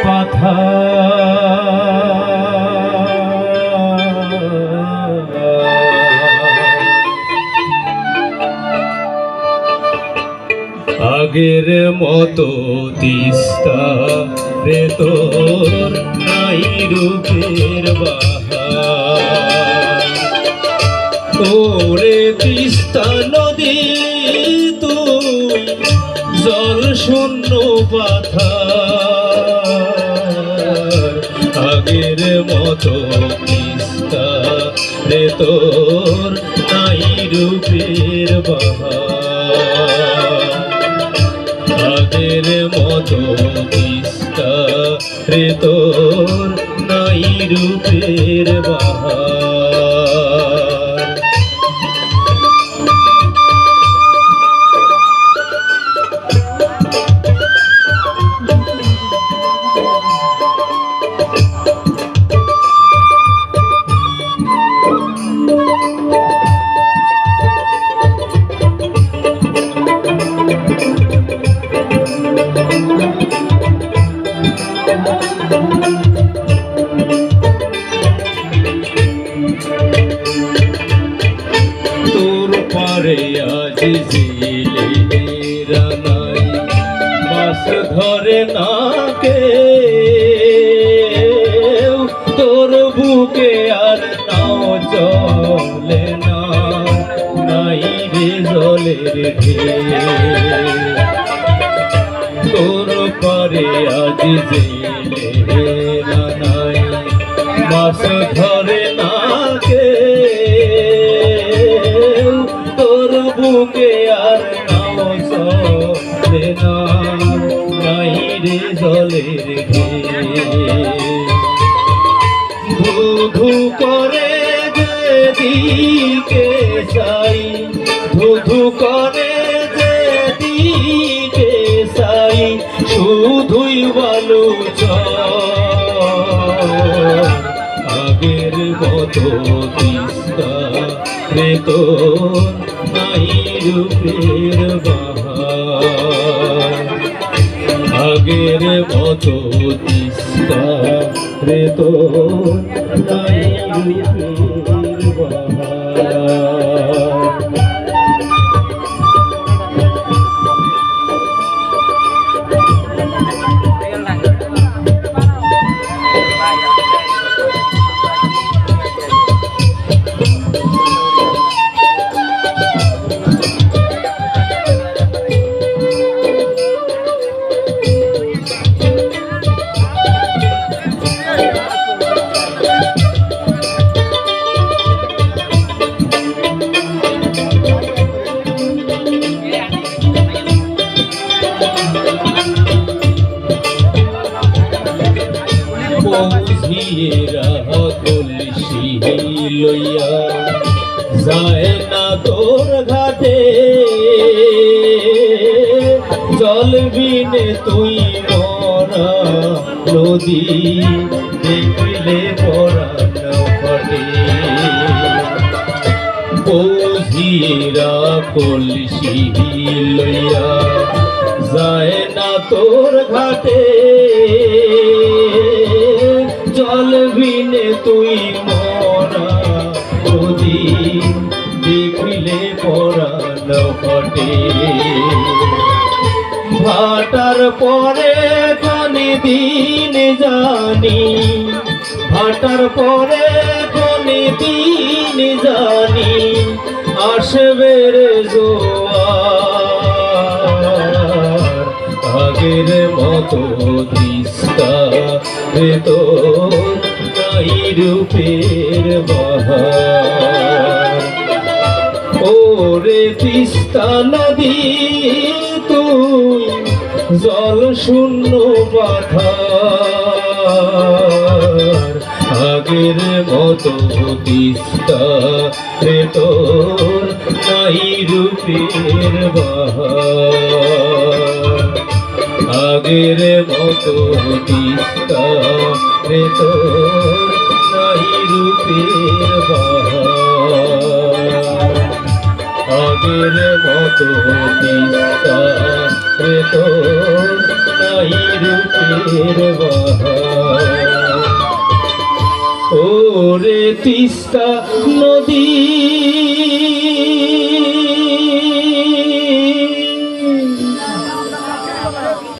পাথা আগের মতো তিস্তা রে তোর নাই রূপের বাহার ওরে তিস্তা নদী তুই জল শূন্য পাথার আগের মতো তিস্তা রে তোর নাই রূপের বাহার আগের মতো তিস্তা রে তোর নাই রূপের বাহার তোর পারে আজ জেলেরা নাই মাছ ধরে না কেউ তোর বুকে আর নাও চলে না নাই রে জলের ঢেউ তোর পারে আজ জেলেরা নাই মাছ ধরে না কেউ তোর বুকে আর নাও চলে না নাই রে জলের ঢেউ ধু করে যেদিকে চাই ধু করে যেদিকে চাই শুধুই বালু আগের মতো তিস্তা রে তোর নাই রূপের বাহার আগের মতো তিস্তা রে তোর নাই রূপের বাহার পৌঁছিয়েরা কলসি লইয়া যায় না তোর ঘাটে জল বিনে তুই মরা নদী দেখলে পরাণ ফাটে পৌঁছিয়েরা কলসি লইয়া যায় না তোর ঘাটে জল বিনে তুই মরা নদী দেখলে পরাণ ফাটে ভাটার পরে খানি দিন জানি ভাটার পরে খানি দিন জানি আসবে রে জোয়ার আগের মতো তিস্তা রে তোর নাই রূপের বাহার ওরে তিস্তা নদী তুই জল শূন্য পাথার আগের মতো তিস্তা রে তোর নাই রূপের বাহার আগের মতো তিস্তা রে তোর নাই রূপের বাহার আগের মতো তিস্তা রে তোর নাই রূপের তিস্তা নদী